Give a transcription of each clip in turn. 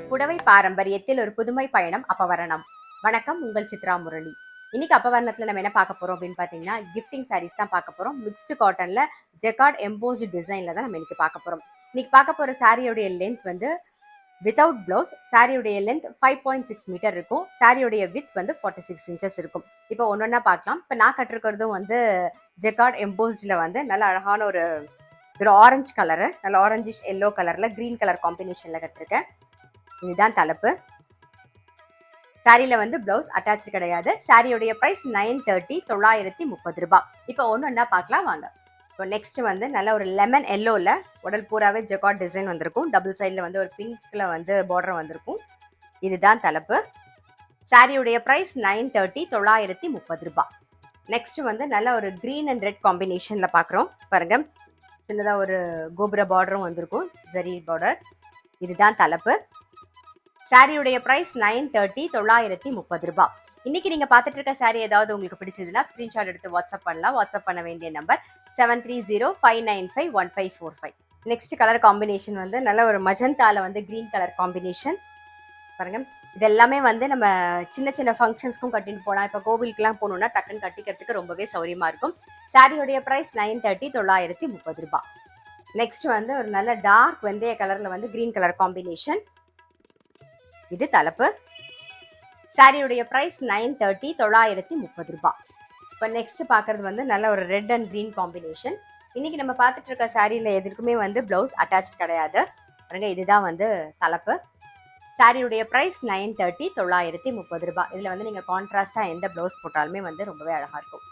புடவை பாரம்பரியத்தில் ஒரு புதுமை பயணம் அப்பவரணம். வணக்கம், உங்கள் சித்ரா முரளி. இன்னைக்கு அப்பவரணத்துல நம்ம என்ன பார்க்க போறோம் அப்படின்னு பாத்தீங்கன்னா, கிஃப்டிங் சாரீஸ் தான் பார்க்க போறோம். மிக்ஸ்டு காட்டன்ல ஜெக்கார்ட் எம்போஸ்டு டிசைன்ல தான் நம்ம இன்னைக்கு பார்க்க போறோம். இன்னைக்கு பார்க்க போற சாரியோடைய லென்த் வந்து வித்தவுட் பிளவுஸ். சாரியுடைய லென்த் 5.6 மீட்டர் இருக்கும். சாரியுடைய வித் வந்து 46 இன்ச்சஸ் இருக்கும். இப்போ ஒன்னொன்னா பார்க்கலாம். இப்போ நான் கட்டிருக்கிறதும் வந்து ஜெக்கார்ட் எம்போஸ்ட்ல வந்து நல்ல அழகான ஒரு ஆரஞ்சு கலரு, நல்ல ஆரஞ்சிஷ் எல்லோ கலர்ல கிரீன் கலர் காம்பினேஷன்ல கட்டிருக்கேன். இதுதான் தலைப்பு. சாரியில வந்து பிளவுஸ் அட்டாச் கிடையாது. சாரியோடைய பிரைஸ் 930, 930 ரூபாய். இப்போ ஒன்னொன்னா பார்க்கலாம் வாங்க. இப்போ நெக்ஸ்ட் வந்து நல்ல ஒரு லெமன் எல்லோல உடல் பூராவே ஜெக்கார்ட் டிசைன் வந்திருக்கும். டபுள் சைட்ல வந்து ஒரு பிங்க்ல வந்து பார்டர் வந்திருக்கும். இதுதான் தலைப்பு. சாரியுடைய பிரைஸ் 930, 930 ரூபாய். நெக்ஸ்ட் வந்து நல்ல ஒரு கிரீன் அண்ட் ரெட் காம்பினேஷன்ல பாக்குறோம். பாருங்க, சின்னதா ஒரு கோபுர பார்டரும் வந்திருக்கும், ஜரி பார்டர். இதுதான் தலைப்பு. சாரியுடைய பிரைஸ் 930, 930 ரூபாய். இன்னைக்கு நீங்க பார்த்துட்டு இருக்க சாரி ஏதாவது உங்களுக்கு பிடிச்சதுன்னா ஸ்கிரீன்ஷாட் எடுத்து வாட்ஸ்அப் பண்ணலாம். வாட்ஸ்அப் பண்ண வேண்டிய நம்பர் 7305951545. நெக்ஸ்ட் கலர் காம்பினேஷன் வந்து நல்ல ஒரு மஜந்தால வந்து கிரீன் கலர் காம்பினேஷன். பாருங்க, இது எல்லாமே வந்து நம்ம சின்ன சின்ன ஃபங்க்ஷன்ஸ்க்கும் கட்டிட்டு போகலாம். இப்போ கோவிலுக்குலாம் போகணும்னா டக்குன்னு கட்டிக்கிறதுக்கு ரொம்பவே சௌரியமா இருக்கும். சாரியோடைய பிரைஸ் 930, 930 ரூபாய். நெக்ஸ்ட் வந்து ஒரு நல்ல டார்க் வெந்தய கலர்ல வந்து கிரீன் கலர் காம்பினேஷன். இது தலைப்பு. சாரியுடைய பிரைஸ் 930, 930 ரூபாய். இப்போ நெக்ஸ்ட் பார்க்கறது வந்து நல்ல ஒரு ரெட் அண்ட் கிரீன் காம்பினேஷன். இன்னைக்கு நம்ம பார்த்துட்டு இருக்க சாரியில எதுக்குமே வந்து பிளவுஸ் அட்டாச் கிடையாது. பாருங்க, இதுதான் வந்து தலைப்பு. சாரியுடைய பிரைஸ் 930, 930 ரூபாய். இதுல வந்து நீங்க கான்ட்ராஸ்டா எந்த பிளவுஸ் போட்டாலுமே வந்து ரொம்பவே அழகா இருக்கும்.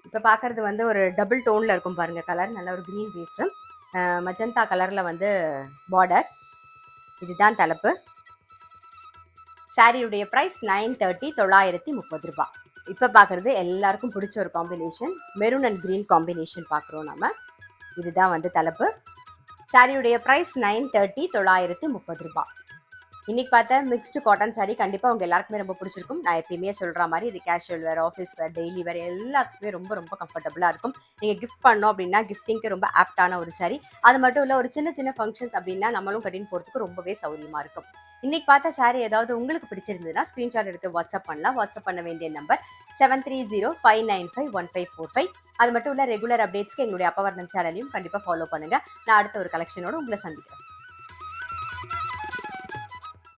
இப்போ பார்க்கறது வந்து ஒரு டபுள் டோன்ல இருக்கும் பாருங்க கலர். நல்ல ஒரு கிரீன் பேஸ், மஜந்தா கலர்ல வந்து பார்டர். இதுதான் தலைப்பு. சாரியுடைய பிரைஸ் 930, 930 ரூபாய். இப்போ பார்க்குறது எல்லாருக்கும் பிடிச்ச ஒரு combination, maroon and green combination பார்க்குறோம் நம்ம. இதுதான் வந்து தலைப்பு. சாரியுடைய பிரைஸ் 930, 930 ரூபாய். இன்னைக்கு பார்த்த மிக்ஸ்டு காட்டன் சாரி கண்டிப்பாக உங்கள் எல்லாருக்குமே ரொம்ப பிடிச்சிருக்கும். நான் எப்பயுமே சொல்கிற மாதிரி இது கேஷுவல் வேர், ஆஃபீஸ் வேர், டெய்லி வேர் எல்லாத்துக்குமே ரொம்ப ரொம்ப கம்ஃபர்டபுளாக இருக்கும். நீங்கள் கிஃப்ட் பண்ணோம் அப்படின்னா கிஃப்டிங்க்கு ரொம்ப ஆப்டான ஒரு சாரி. அது மட்டும் இல்லை, ஒரு சின்ன சின்ன ஃபங்க்ஷன்ஸ் அப்படின்னா நம்மளும் கட்டின்னு போகிறதுக்கு ரொம்பவே சௌரியமாக இருக்கும். இன்னைக்கு பார்த்த சாரி ஏதாவது உங்களுக்கு பிடிச்சிருந்ததுன்னா ஸ்க்ரீன்ஷாட் எடுத்து வாட்ஸ்அப் பண்ணலாம். வாட்ஸ்அப் பண்ண வேண்டிய நம்பர் 7305951545. அது மட்டும் இல்லை, ரெகுலர் அப்டேட்ஸ்க்கு எங்களுடைய அப்பவர்ணம் சேனலையும் கண்டிப்பாக ஃபாலோ பண்ணுங்கள். நான் அடுத்த ஒரு கலெக்ஷனோடு உங்களை சந்திக்கிறேன்.